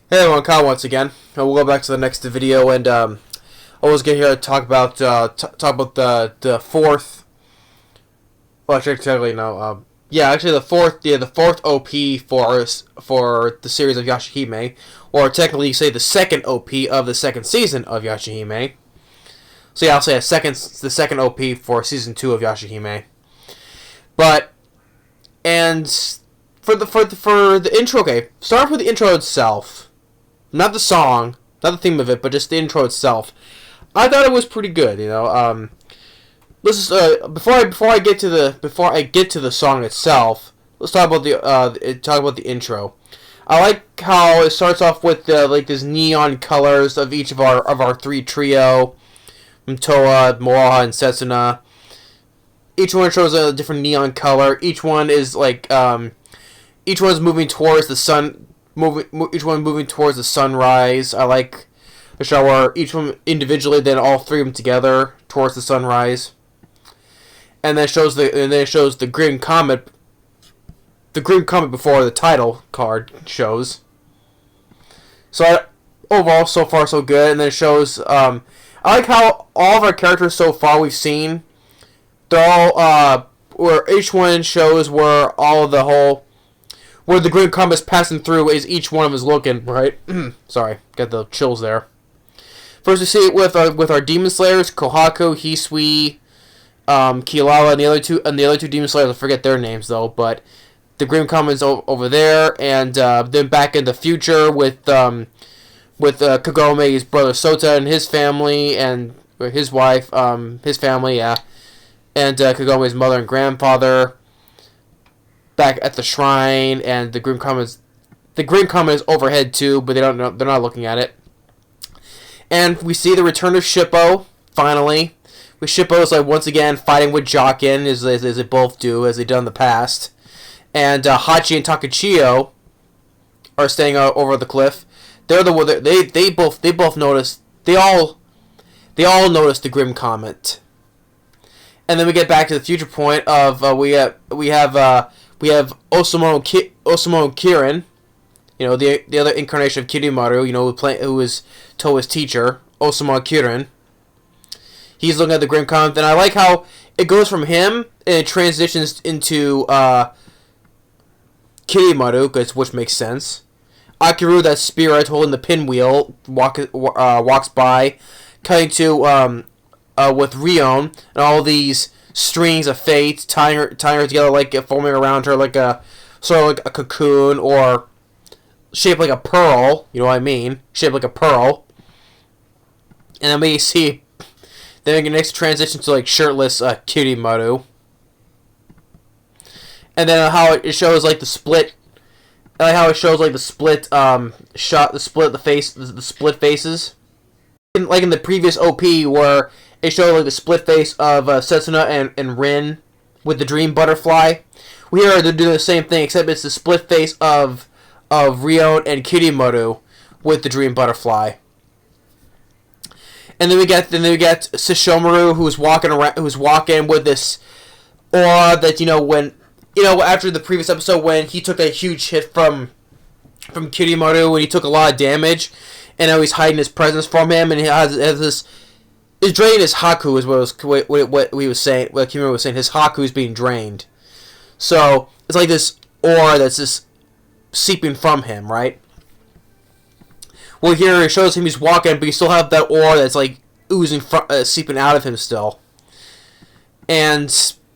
Hey everyone, Kyle once again. We'll go back to the next video, and I was getting here to talk about the fourth. Well, actually, technically no. Actually, the fourth OP for the series of Yashahime, or technically you say the second OP of the second season of Yashahime. So yeah, I'll say the second OP for season 2 of Yashahime. But and for the intro, okay, start with the intro itself. Not the song, not the theme of it, but just the intro itself. I thought it was pretty good. Let's just, before I get to the song itself, let's talk about the intro. I like how it starts off with like these neon colors of each of our three trio, Toa, Moa, and Setsuna. Each one shows a different neon color. Each one is each one's moving towards the sun. Each one moving towards the sunrise. I like the show where each one individually, then all three of them together towards the sunrise. And then it shows the green comet. The green comet before the title card shows. So overall, so far so good. And then it shows. I like how all of our characters so far we've seen. They're all where each one shows where where the green comet is passing through is each one of us looking, right? Sorry, got the chills there. First we see it with our demon slayers, Kohaku, Hisui, Kilala, and the other two demon slayers. I forget their names though, but the green comet is over there, and then back in the future with Kagome's brother Sota and his family, and his wife, his family, yeah, and Kagome's mother and grandfather. Back at the shrine, and the green comet is overhead too, but they're not looking at it. And we see the return of Shippo finally. With Shippo's once again fighting with Jokin as they both do, as they've done in the past. And Hachi and Takachiyo are staying over the cliff. They both notice. They all notice the grim comet. And then we get back to the future point of we have Osamu Kirin, the other incarnation of Kirimaru, who is Toa's teacher, Osamu Kirin. He's looking at the Grim Comet, and I like how it goes from him and it transitions into Kirimaru, which makes sense. Akiru, that spirit holding the pinwheel, walks by, cutting to with Rion and all these strings of fate tying her together, forming around her like a cocoon, or shaped like a pearl. You know what I mean? Shaped like a pearl. And then we see, then we can next transition to shirtless Kirimaru. And then how it shows the split. I like how it shows the split the split faces. In the previous OP where it showed the split face of Setsuna and Rin with the dream butterfly. Here they're doing the same thing, except it's the split face of Rion and Kirimaru with the dream butterfly. And then we get Sesshomaru who's walking with this aura that when after the previous episode when he took that huge hit from Kirimaru when he took a lot of damage, and now he's hiding his presence from him, and he has this. It's draining his Haku is what he was saying. What Kimura was saying, his Haku is being drained. So it's like this aura that's just seeping from him, right? Well, here it shows him he's walking, but you still have that aura that's oozing, seeping out of him still. And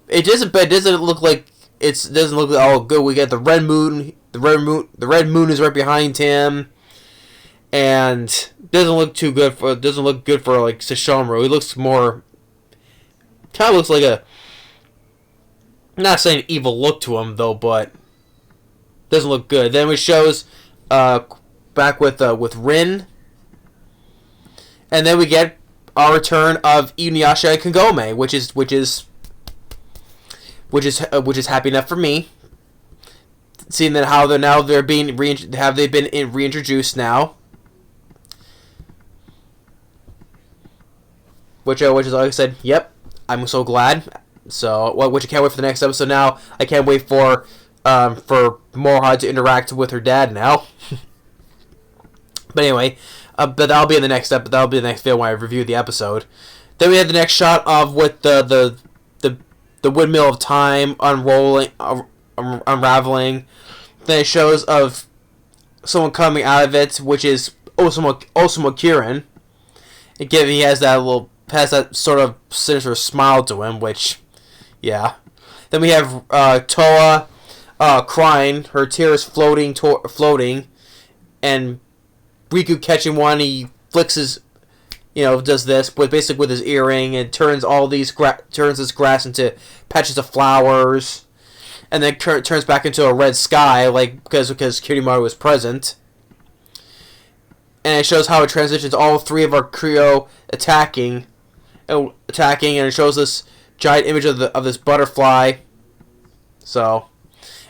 it doesn't look like all good. We get the red moon. The red moon is right behind him. And doesn't look good for Sesshomaru. He looks more, kind of looks like a, I'm not saying evil look to him though, but doesn't look good. Then it shows back with Rin, and then we get our return of Inuyasha and Kagome, which is happy enough for me. Seeing that how they're being reintroduced now. Which is like I said, yep, I'm so glad. So, which I can't wait for the next episode now. I can't wait for Moha to interact with her dad now. But anyway, but that'll be in the next step. That'll be the next video when I review the episode. Then we have the next shot of with the windmill of time unrolling, unraveling. Then it shows of someone coming out of it, which is Osamu Kirin. Again, he has that sort of sinister smile to him, which, yeah. Then we have Toa crying, her tears floating, and Riku catching one. He flicks his, does this, but basically with his earring, and turns this grass into patches of flowers, and then turns back into a red sky, because Kirimaru was present. And it shows how it transitions all three of our trio attacking, and it shows this giant image of this butterfly. So,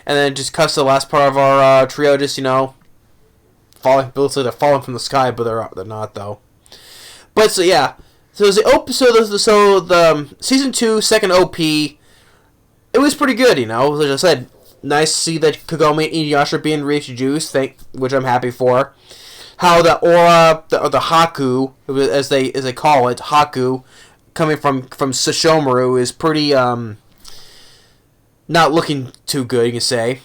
and then it just cuts to the last part of our trio, just falling. Basically, they're falling from the sky, but they're not though. But so yeah, so the season 2 second OP, it was pretty good. Like I said, nice to see that Kagome and Inuyasha are being reintroduced, which I'm happy for. How the aura, the Haku, as they call it, Haku, coming from Sesshomaru is pretty not looking too good, you can say.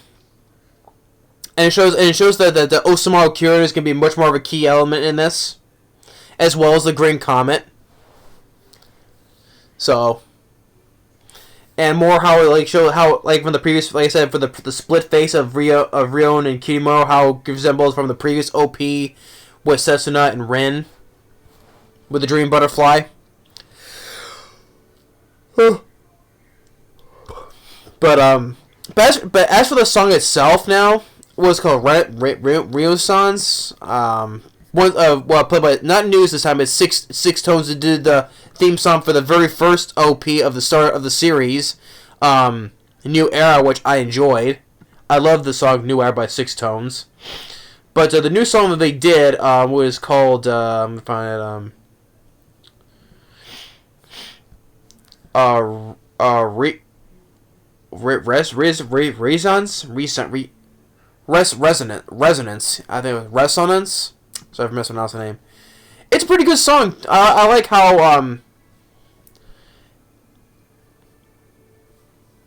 And it shows that the Osamu Kirin is going to be much more of a key element in this, as well as the Green Comet. So, and more how from the previous, like I said, for the split face of Rion and Kirimo, how it resembles from the previous OP with Setsuna and Rin with the Dream Butterfly. But as for the song itself, now what's called Ryo-san's played by not News this time, it's SixTone that did the theme song for the very first OP of the start of the series, New Era, which I enjoyed. I love the song New Era by SixTone. But the new song that they did was called let me find it Resonance. I think it was Resonance. Sorry for mispronouncing the name. It's a pretty good song. I like how well,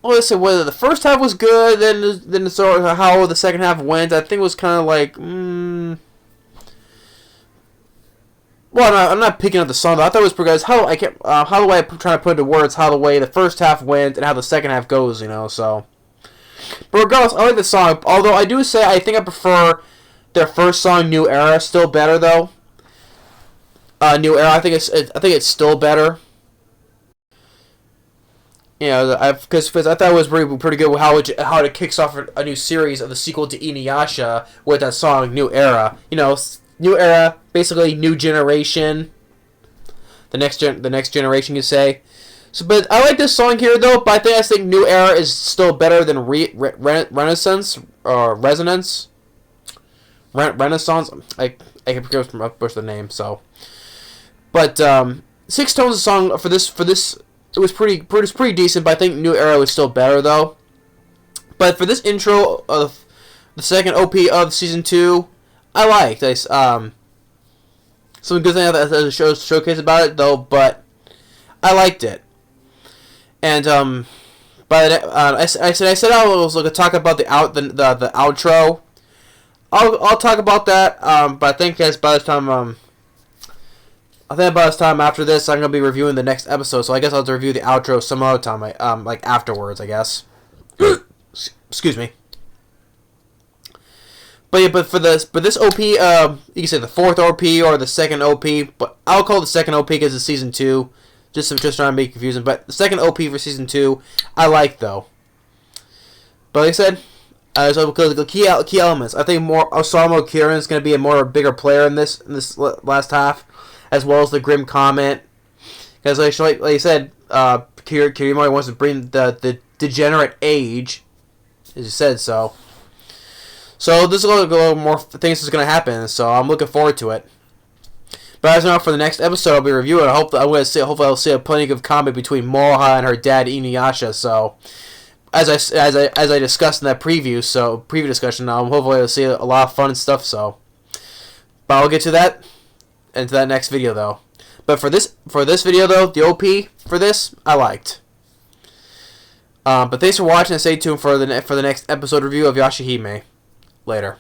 let's say whether the first half was good, then sort of how the second half went. I think it was kind of like well, I'm not picking up the song though. I thought it was pretty good. How do I try to put into words how the way the first half went and how the second half goes, so. But regardless, I like the song. Although I do say I think I prefer their first song, New Era, still better though. New Era, I think it's still better. Because I thought it was pretty good how it kicks off a new series of the sequel to Inuyasha with that song New Era. New Era, basically new generation. The next generation, you say. So, but I like this song here though. But I think New Era is still better than Renaissance or Resonance. Renaissance. I can push the name. So, but SixTone's song for this. It was pretty decent, but I think New Era was still better though. But for this intro of the second OP of season 2, I liked. Some good things that the show showcase about it though, but I liked it. And I said I was going to talk about the outro. I'll talk about that. But I think by this time after this, I'm gonna be reviewing the next episode. So I guess I'll have to review the outro some other time, like afterwards, I guess. Excuse me. But yeah, but this OP, you can say the fourth OP or the second OP, but I'll call it the second OP because it's season 2, just trying to make it confusing. But the second OP for season 2, I like though. But like I said, so because the key elements, I think more Osamu Kirin is gonna be a bigger player in this last half, as well as the Grim Comet, because like I said, Kirimo wants to bring the degenerate age, as you said so. So this is a little more things that's going to happen, so I'm looking forward to it. But as now for the next episode, I'll be reviewing. Hopefully I'll see plenty of combat between Moha and her dad Inuyasha. So as I discussed in that preview discussion, hopefully I'll see a lot of fun and stuff. So. But I'll get to that into that next video though. But for this video though, the OP for this I liked. But thanks for watching and stay tuned for the next episode review of Yashahime. Later.